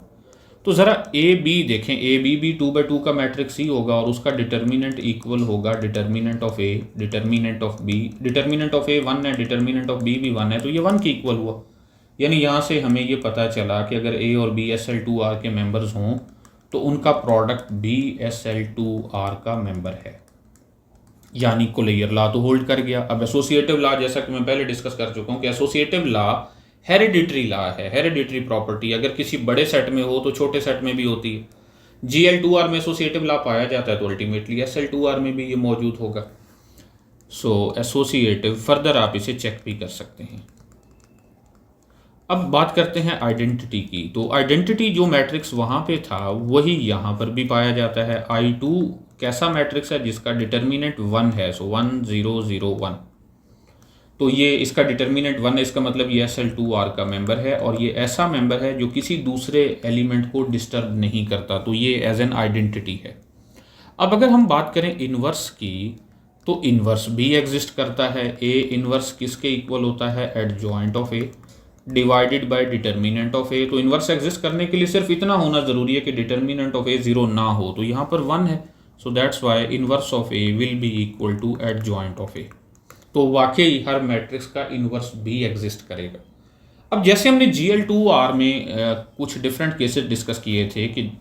तो ज़रा ए बी देखें, ए बी भी 2/2 का मैट्रिक्स ही होगा और उसका डिटर्मिनेंट इक्वल होगा determinant of A, determinant of B. Determinant of A 1 है, डिटर्मिनेंट ऑफ बी भी 1 है, तो ये 1 के इक्वल हुआ। यानी यहाँ से हमें ये पता चला कि अगर ए और बी SL2R के मेंबर्स हों तो उनका प्रोडक्ट भी SL2R का मेंबर है, यानी कुलैयर लॉ तो होल्ड कर गया। अब एसोसिएटिव लॉ, जैसा कि मैं पहले डिस्कस कर चुका हूँ कि एसोसिएटिव लॉ हेरिडिटरी लॉ है, हेरिडिटरी प्रॉपर्टी। अगर किसी बड़े सेट में हो तो छोटे सेट में भी होती है। GL2R में एसोसिएटिव लॉ पाया जाता है तो अल्टीमेटली SL2R में भी ये मौजूद होगा। सो एसोसिएटिव, फर्दर आप इसे चेक भी कर सकते हैं। अब बात करते हैं आइडेंटिटी की। तो आइडेंटिटी जो मैट्रिक्स वहाँ पे था वही यहाँ पर भी पाया जाता है। I2 कैसा मैट्रिक्स है जिसका डिटर्मिनेंट 1 है, सो 1 0 0 1। तो ये इसका डिटर्मिनेंट 1 है, इसका मतलब ये SL2R का मेंबर है और ये ऐसा मेंबर है जो किसी दूसरे एलिमेंट को डिस्टर्ब नहीं करता, तो ये एज एन आइडेंटिटी है। अब अगर हम बात करें इन्वर्स की, तो इन्वर्स भी एग्जिस्ट करता है। ए इन्वर्स किसके इक्वल होता है? Adjoint of A divided by determinant of A. तो इन्वर्स एग्जिस्ट करने के लिए सिर्फ इतना होना ज़रूरी है कि डिटर्मिनेंट ऑफ ए 0 ना हो, तो यहाँ पर 1 है, so that's why inverse of A will be equal to adjoint of A. तो वाकई हर मैट्रिक्स का इन्वर्स भी एग्जिस्ट करेगा। अब जैसे हमने GL2R में कुछ डिफरेंट केसेस डिस्कस किए थे कि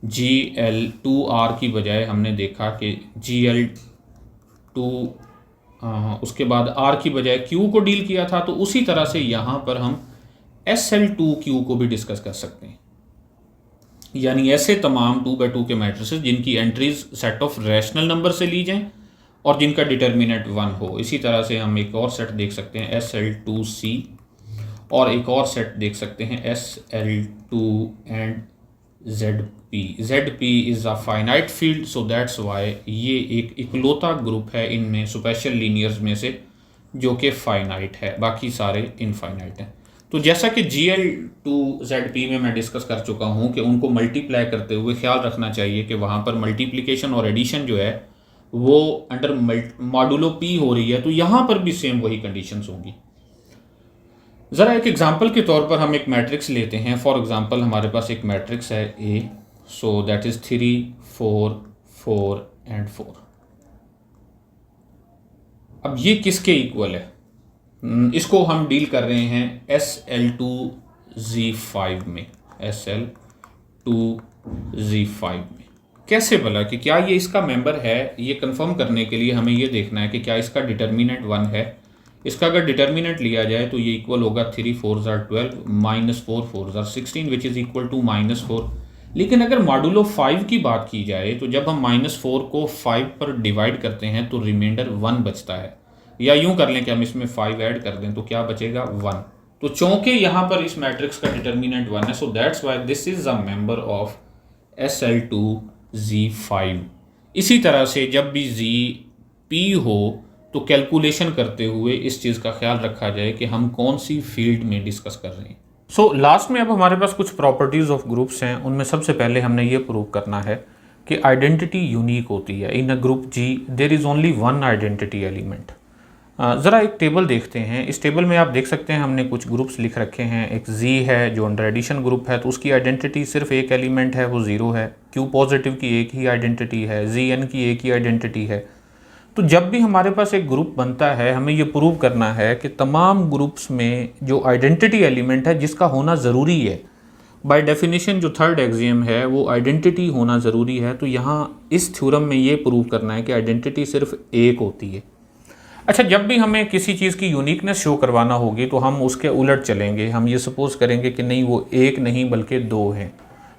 GL2R की बजाय हमने देखा कि GL2 उसके बाद R की बजाय Q को डील किया था, तो उसी तरह से यहाँ पर हम SL2Q को भी डिस्कस कर सकते हैं। यानी ऐसे तमाम 2/2 के मैट्रिसेस जिनकी entries set of rational number से ली जाएं और जिनका डिटर्मिनेंट 1 हो। इसी तरह से हम एक और सेट देख सकते हैं SL2C और एक और सेट देख सकते हैं SL2 and ZP। ZP is a finite field, so that's Y ये एक इकलौता ग्रुप है इनमें स्पेशल लीनियर्स में से जो कि फाइनाइट है, बाकी सारे इनफाइनाइट हैं। तो जैसा कि GL2ZP में मैं डिस्कस कर चुका हूँ कि उनको मल्टीप्लाई करते हुए ख्याल रखना चाहिए कि वहाँ पर मल्टीप्लिकेशन और एडिशन जो है वो अंडर मॉडुलो P हो रही है, तो यहाँ पर भी सेम वही कंडीशंस होंगी। ज़रा एक एग्जांपल के तौर पर हम एक मैट्रिक्स लेते हैं। फॉर एग्जांपल हमारे पास एक मैट्रिक्स है A, so that is 3 4 4 and 4। अब ये किसके इक्वल है? इसको हम डील कर रहे हैं SL2Z5 में, SL2Z5 में। कैसे भला कि क्या ये इसका मेंबर है? ये कंफर्म करने के लिए हमें ये देखना है कि क्या इसका डिटर्मिनेंट 1 है। इसका अगर डिटर्मिनेंट लिया जाए तो ये इक्वल होगा 3 4 12 -4 4 16 विच इज़ इक्वल टू -4। लेकिन अगर मॉडुलो 5 की बात की जाए तो जब हम -4 को 5 पर डिवाइड करते हैं तो रिमाइंडर 1 बचता है, या यूं कर लें कि हम इसमें 5 ऐड कर दें तो क्या बचेगा? 1। तो चूंकि यहाँ पर इस मैट्रिक्स का डिटर्मिनेंट 1 है, so that's why this is a member of SL2Z5। इसी तरह से जब भी ZP हो तो कैलकुलेशन करते हुए इस चीज़ का ख्याल रखा जाए कि हम कौन सी फील्ड में डिस्कस कर रहे हैं। सो लास्ट में अब हमारे पास कुछ प्रॉपर्टीज़ ऑफ ग्रुप्स हैं। उनमें सबसे पहले हमने ये प्रूव करना है कि आइडेंटिटी यूनिक होती है। In a group G there is only one identity element. ज़रा एक टेबल देखते हैं। इस टेबल में आप देख सकते हैं हमने कुछ ग्रुप्स लिख रखे हैं। एक Z है जो अंडर एडिशन ग्रुप है, तो उसकी आइडेंटिटी सिर्फ एक एलिमेंट है, वो 0 है। Q पॉजिटिव की एक ही आइडेंटिटी है, ZN की एक ही आइडेंटिटी है। तो जब भी हमारे पास एक ग्रुप बनता है हमें ये प्रूव करना है कि तमाम ग्रुप्स में जो आइडेंटिटी एलिमेंट है जिसका होना ज़रूरी है, बाय डेफिनेशन जो थर्ड एक्सियम है वो आइडेंटिटी होना ज़रूरी है। तो यहाँ इस थ्योरम में ये प्रूव करना है कि आइडेंटिटी सिर्फ एक होती है। अच्छा, जब भी हमें किसी चीज़ की यूनिकनेस शो करवाना होगी तो हम उसके उलट चलेंगे। हम ये सपोज करेंगे कि नहीं वो एक नहीं बल्कि 2 हैं।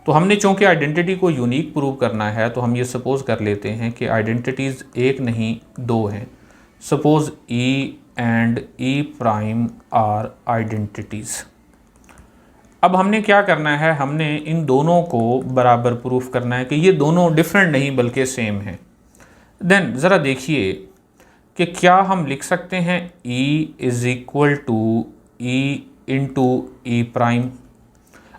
तो हमने चूँकि आइडेंटिटी को यूनिक प्रूव करना है तो हम ये सपोज कर लेते हैं कि आइडेंटिटीज़ एक नहीं 2 हैं। Suppose E and E prime are identities. अब हमने क्या करना है, हमने इन दोनों को बराबर प्रूफ करना है कि ये दोनों डिफरेंट नहीं बल्कि सेम हैं। देन ज़रा देखिए कि क्या हम लिख सकते हैं E is equal to E into E prime.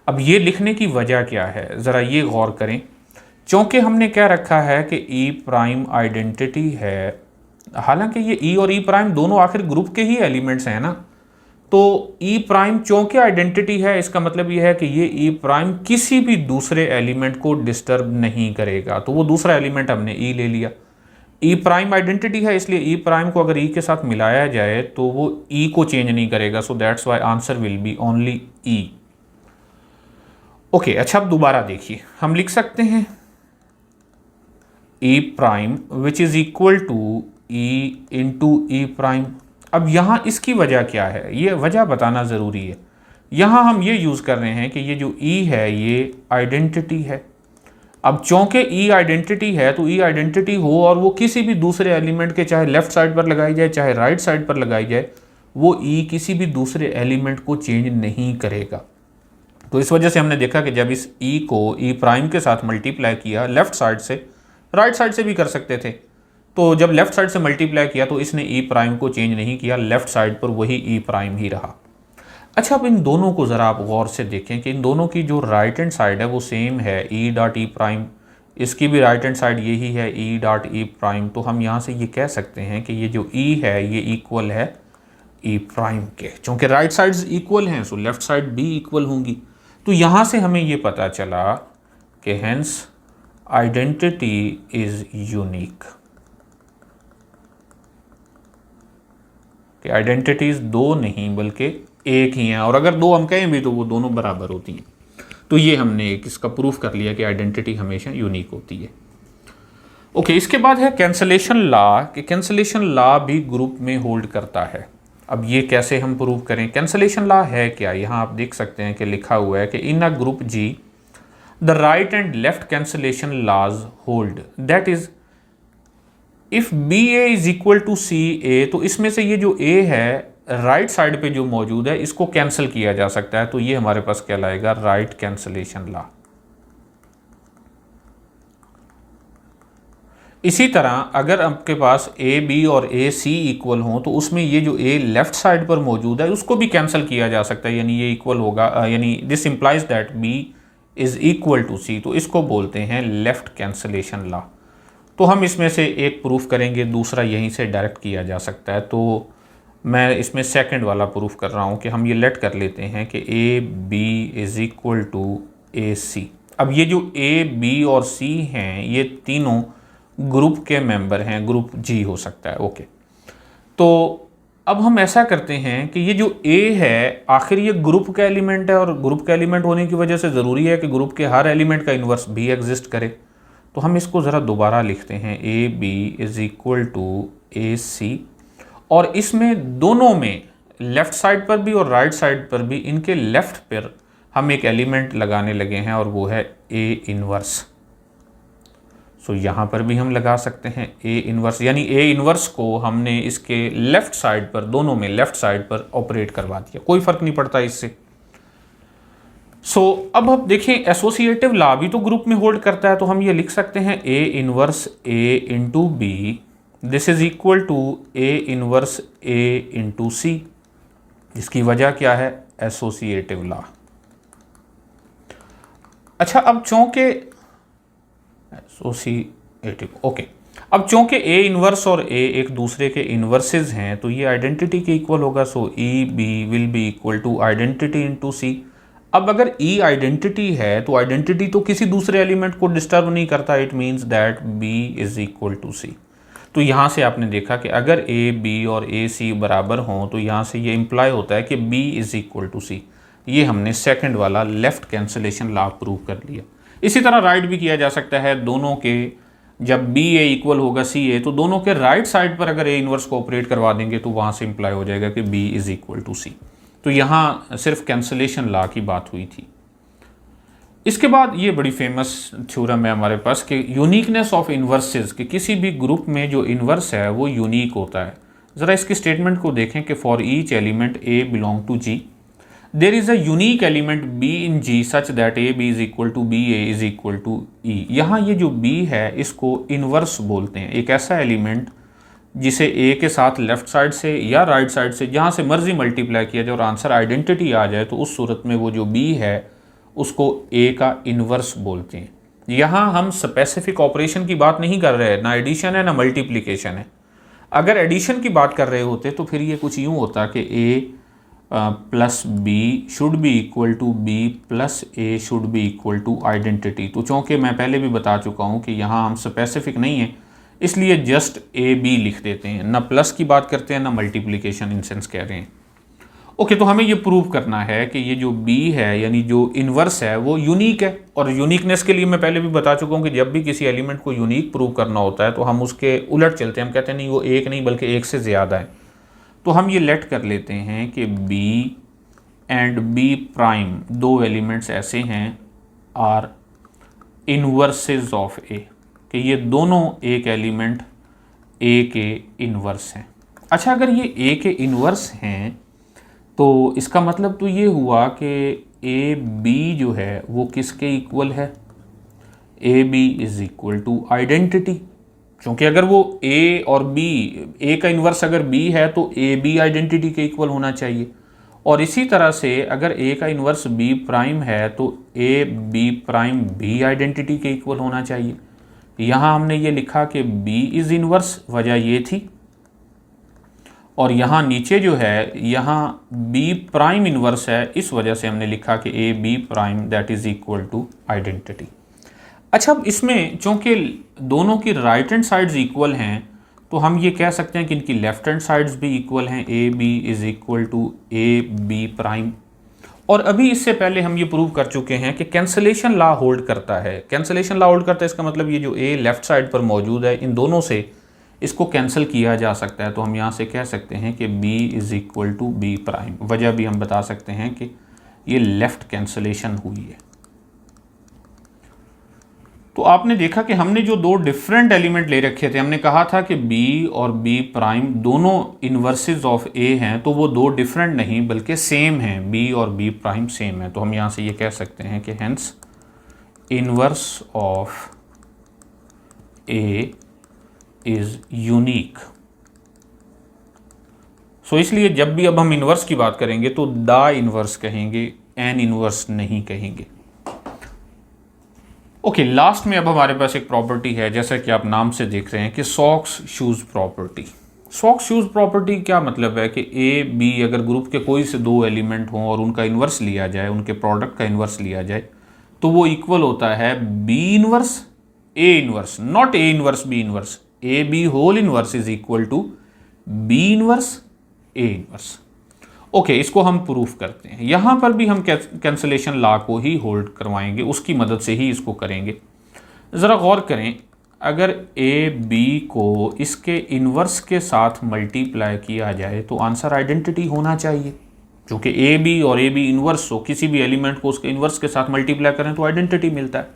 अब ये लिखने की वजह क्या है, ज़रा ये गौर करें। चूँकि हमने क्या रखा है कि ई प्राइम आइडेंटिटी है, हालांकि ये ई और ई प्राइम दोनों आखिर ग्रुप के ही एलिमेंट्स हैं ना, तो ई प्राइम चूँकि आइडेंटिटी है, इसका मतलब ये है कि ये ई प्राइम किसी भी दूसरे एलिमेंट को डिस्टर्ब नहीं करेगा। तो वो दूसरा एलिमेंट हमने ई ले लिया। ई प्राइम आइडेंटिटी है, इसलिए ई प्राइम को अगर ई के साथ मिलाया जाए तो वो ई को चेंज नहीं करेगा। So that's why answer will be only E. Okay, अच्छा अब दोबारा देखिए, हम लिख सकते हैं e prime which is equal to e into E prime. अब यहाँ इसकी वजह क्या है, ये वजह बताना ज़रूरी है। यहाँ हम ये यूज़ कर रहे हैं कि ये जो ई है ये आइडेंटिटी है। अब चूँकि ई आइडेंटिटी है तो ई आइडेंटिटी हो और वो किसी भी दूसरे एलिमेंट के चाहे लेफ्ट साइड पर लगाई जाए चाहे राइट साइड पर लगाई जाए, वो ई किसी भी दूसरे एलिमेंट को चेंज नहीं करेगा। तो इस वजह से हमने देखा कि जब इस ई को ई प्राइम के साथ मल्टीप्लाई किया, लेफ्ट साइड से, राइट साइड से भी कर सकते थे, तो जब लेफ्ट साइड से मल्टीप्लाई किया तो इसने ई प्राइम को चेंज नहीं किया, लेफ्ट साइड पर वही ई प्राइम ही रहा। अच्छा, अब इन दोनों को ज़रा आप गौर से देखें कि इन दोनों की जो राइट हैंड साइड है वो सेम है, ई डॉट ई प्राइम। इसकी भी राइट हैंड साइड यही है, ई डॉट ई प्राइम। तो हम यहाँ से ये कह सकते हैं कि ये जो ई है ये इक्वल है ई प्राइम के। चूँकि राइट साइड्स इक्वल हैं सो लेफ्ट साइड भी इक्वल होंगी। तो यहाँ से हमें ये पता चला कि हेंस आइडेंटिटी इज़ यूनिक। कि आइडेंटिटीज़ दो नहीं बल्कि एक ही हैं, और अगर दो हम कहें भी तो वो दोनों बराबर होती हैं। तो ये हमने एक इसका प्रूफ कर लिया कि आइडेंटिटी हमेशा यूनिक होती है। ओके, इसके बाद है कैंसलेशन लॉ, कि कैंसलेशन लॉ भी ग्रुप में होल्ड करता है। अब ये कैसे हम प्रूव करें, कैंसलेशन लॉ है क्या। यहाँ आप देख सकते हैं कि लिखा हुआ है कि in a group G the right and left cancellation laws hold, that is if b A is equal to c a, तो इसमें से ये जो ए है राइट साइड पे जो मौजूद है इसको कैंसिल किया जा सकता है। तो ये हमारे पास कहलाएगा राइट कैंसलेशन लॉ। इसी तरह अगर आपके पास ए बी और ए सी इक्वल हो तो उसमें ये जो ए लेफ्ट साइड पर मौजूद है उसको भी कैंसिल किया जा सकता है, यानी ये इक्वल होगा, यानी this implies that b is equal to c. तो इसको बोलते हैं लेफ्ट कैंसलेशन लॉ। तो हम इसमें से एक प्रूफ करेंगे, दूसरा यहीं से डायरेक्ट किया जा सकता है। तो मैं इसमें सेकंड वाला प्रूफ कर रहा हूँ कि हम ये लेट कर लेते हैं कि A B is equal to a c. अब ये जो ए बी और सी हैं ये तीनों ग्रुप के मेंबर हैं, ग्रुप जी हो सकता है। ओके, तो अब हम ऐसा करते हैं कि ये जो ए है आखिर ये ग्रुप का एलिमेंट है, और ग्रुप का एलिमेंट होने की वजह से ज़रूरी है कि ग्रुप के हर एलिमेंट का इन्वर्स भी एग्जिस्ट करे। तो हम इसको ज़रा दोबारा लिखते हैं, A B is equal to a c, और इसमें दोनों में लेफ़्ट साइड पर भी और राइट साइड पर भी इनके लेफ़्ट पर हम एक एलिमेंट लगाने लगे हैं और वो है ए इन्वर्स। सो यहाँ पर भी हम लगा सकते हैं ए इन्वर्स, यानी ए इन्वर्स को हमने इसके लेफ़्ट साइड पर, दोनों में लेफ़्ट साइड पर ऑपरेट करवा दिया, कोई फ़र्क नहीं पड़ता इससे। अब हम देखें एसोसिएटिव लॉ भी तो ग्रुप में होल्ड करता है, तो हम ये लिख सकते हैं a inverse a into b this is equal to a inverse a into c. इसकी वजह क्या है, एसोसिएटिव लॉ। अच्छा, अब चूंकि एसोसिएटिव, ओके, अब चूंकि ए इन्वर्स और ए एक दूसरे के इन्वर्सेस हैं तो ये आइडेंटिटी के इक्वल होगा। So e b will be equal to identity into c. अब अगर ई आइडेंटिटी है तो आइडेंटिटी तो किसी दूसरे एलिमेंट को डिस्टर्ब नहीं करता, it means that b is equal to c. तो यहाँ से आपने देखा कि अगर ए बी और ए सी बराबर हों तो यहाँ से ये इम्प्लाई होता है कि बी इज इक्वल टू सी। ये हमने सेकंड वाला लेफ्ट कैंसलेशन लॉ प्रूव कर लिया। इसी तरह राइट भी किया जा सकता है, दोनों के जब बी ए इक्वल होगा सी ए तो दोनों के राइट साइड पर अगर ए इन्वर्स को ऑपरेट करवा देंगे तो वहाँ से इम्प्लाई हो जाएगा कि B is equal to c. तो यहाँ सिर्फ कैंसलेशन लॉ की बात हुई थी। इसके बाद ये बड़ी फेमस थ्योरम है हमारे पास कि यूनिकनेस ऑफ इन्वर्सेस, कि किसी भी ग्रुप में जो इन्वर्स है वो यूनिक होता है। ज़रा इसकी स्टेटमेंट को देखें कि for each element a belong to G there is a unique element b in G such that a B is equal to b A is equal to e. यहाँ ये जो बी है इसको इन्वर्स बोलते हैं, एक ऐसा एलिमेंट जिसे ए के साथ लेफ्ट साइड से या राइट साइड से जहाँ से मर्जी मल्टीप्लाई किया जाए और आंसर आइडेंटिटी आ जाए, तो उस सूरत में वो जो बी है उसको ए का इन्वर्स बोलते हैं। यहाँ हम स्पेसिफिक ऑपरेशन की बात नहीं कर रहे हैं, ना एडिशन है ना मल्टीप्लिकेशन है। अगर एडिशन की बात कर रहे होते तो फिर ये कुछ यूँ होता कि a plus b should be equal to b plus a should be equal to identity. तो चूँकि मैं पहले भी बता चुका हूँ कि यहाँ हम स्पेसिफिक नहीं हैं, इसलिए जस्ट ए बी लिख देते हैं, ना प्लस की बात करते हैं ना मल्टीप्लिकेशन इन सेंस कह रहे हैं। ओके, तो हमें ये प्रूव करना है कि ये जो बी है यानी जो इन्वर्स है वो यूनिक है। और यूनिकनेस के लिए मैं पहले भी बता चुका हूँ कि जब भी किसी एलिमेंट को यूनिक प्रूव करना होता है तो हम उसके उलट चलते हैं, हम कहते हैं नहीं वो एक नहीं बल्कि एक से ज़्यादा है। तो हम ये लेट कर लेते हैं कि बी एंड बी प्राइम दो एलिमेंट्स ऐसे हैं आर इनवर्सेस ऑफ ए, कि ये दोनों एक एलिमेंट ए के इन्वर्स हैं। अच्छा, अगर ये ए के इन्वर्स हैं तो इसका मतलब तो ये हुआ कि ए बी जो है वो किसके इक्वल है, A B is equal to identity. क्योंकि अगर वो ए और बी, ए का इन्वर्स अगर बी है तो ए बी आइडेंटिटी के इक्वल होना चाहिए। और इसी तरह से अगर ए का इन्वर्स बी प्राइम है तो ए बी प्राइम भी आइडेंटिटी के इक्वल होना चाहिए। यहाँ हमने ये लिखा कि बी इज इन्वर्स, वजह ये थी, और यहाँ नीचे जो है यहाँ बी प्राइम इन्वर्स है, इस वजह से हमने लिखा कि ए B prime that is equal to identity. अच्छा, अब इसमें चूँकि दोनों की राइट हैंड साइड्स इक्वल हैं तो हम ये कह सकते हैं कि इनकी लेफ्ट हैंड साइड्स भी इक्वल हैं, A B is equal to A B prime. और अभी इससे पहले हम ये प्रूव कर चुके हैं कि कैंसलेशन लॉ होल्ड करता है। कैंसलेशन लॉ होल्ड करता है, इसका मतलब ये जो ए लेफ्ट साइड पर मौजूद है इन दोनों से इसको कैंसिल किया जा सकता है। तो हम यहाँ से कह सकते हैं कि b is equal to B prime. वजह भी हम बता सकते हैं कि ये लेफ्ट कैंसलेशन हुई है। तो आपने देखा कि हमने जो दो डिफरेंट एलिमेंट ले रखे थे, हमने कहा था कि b और b प्राइम दोनों इन्वर्सेस ऑफ a हैं, तो वो दो डिफरेंट नहीं बल्कि सेम हैं, b और b प्राइम सेम है। तो हम यहाँ से ये कह सकते हैं कि hence inverse of a is unique. So इसलिए जब भी अब हम इन्वर्स की बात करेंगे तो द इन्वर्स कहेंगे, एन इन्वर्स नहीं कहेंगे। ओके, लास्ट में अब हमारे पास एक प्रॉपर्टी है, जैसा कि आप नाम से देख रहे हैं कि socks shoes property. Socks shoes property क्या मतलब है कि ए बी अगर ग्रुप के कोई से दो एलिमेंट हों और उनका इन्वर्स लिया जाए, उनके प्रोडक्ट का इन्वर्स लिया जाए, तो वो इक्वल होता है B inverse A inverse, not A inverse B inverse. A B whole inverse is equal to B inverse A inverse. Okay, इसको हम प्रूफ करते हैं। यहां पर भी हम कैंसलेशन लॉ को ही होल्ड करवाएंगे, उसकी मदद से ही इसको करेंगे। ज़रा गौर करें, अगर ए बी को इसके इन्वर्स के साथ मल्टीप्लाई किया जाए तो आंसर आइडेंटिटी होना चाहिए, क्योंकि ए बी और ए बी इन्वर्स हो, किसी भी एलिमेंट को उसके इन्वर्स के साथ मल्टीप्लाई करें तो आइडेंटिटी मिलता है।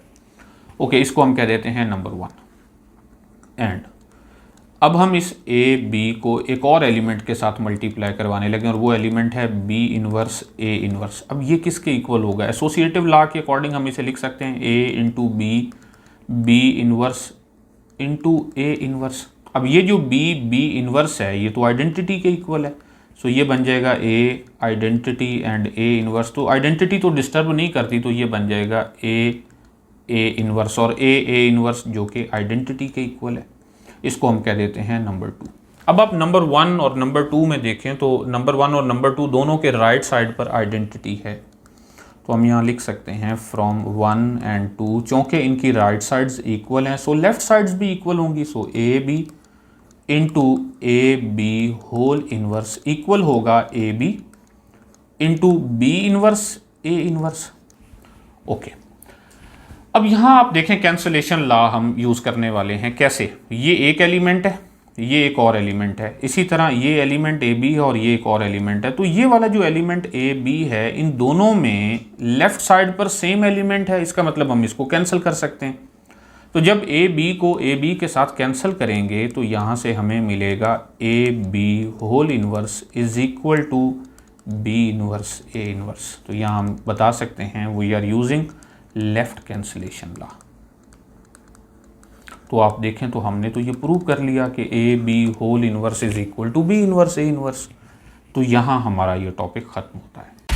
ओके, इसको हम कह देते हैं नंबर 1। एंड अब हम इस ए बी को एक और एलिमेंट के साथ मल्टीप्लाई करवाने लगे और वो एलिमेंट है बी इन्वर्स ए इन्वर्स। अब ये किसके इक्वल होगा? एसोसिएटिव लॉ के अकॉर्डिंग हम इसे लिख सकते हैं ए into b inverse into A inverse. अब ये जो बी इन्वर्स है ये तो आइडेंटिटी के इक्वल है, सो ये बन जाएगा ए आइडेंटिटी एंड ए इन्वर्स। तो आइडेंटिटी तो डिस्टर्ब नहीं करती, तो ये बन जाएगा ए इन्वर्स और ए इन्वर्स जो कि आइडेंटिटी के इक्वल है। इसको हम कह देते हैं नंबर 2। अब आप नंबर 1 और नंबर 2 में देखें तो नंबर 1 और नंबर 2 दोनों के राइट साइड पर आइडेंटिटी है, तो हम यहाँ लिख सकते हैं फ्रॉम 1 एंड 2। चूँकि इनकी राइट साइड्स इक्वल हैं सो लेफ्ट साइड्स भी इक्वल होंगी, so a b into a B whole inverse equal होगा a b into b inverse A inverse. Okay, अब यहाँ आप देखें कैंसलेशन लॉ हम यूज़ करने वाले हैं। कैसे? ये एक एलिमेंट है, ये एक और एलिमेंट है, इसी तरह ये एलिमेंट ए बी है और ये एक और एलिमेंट है। तो ये वाला जो एलिमेंट ए बी है इन दोनों में लेफ्ट साइड पर सेम एलिमेंट है, इसका मतलब हम इसको कैंसिल कर सकते हैं। तो जब ए बी को ए बी के साथ कैंसिल करेंगे तो यहाँ से हमें मिलेगा A B whole inverse is equal to B inverse A inverse. तो यहाँ हम बता सकते हैं we are using left cancellation law. तो आप देखें तो हमने तो ये प्रूव कर लिया कि A B whole inverse is equal to B inverse A inverse. तो यहाँ हमारा ये टॉपिक ख़त्म होता है।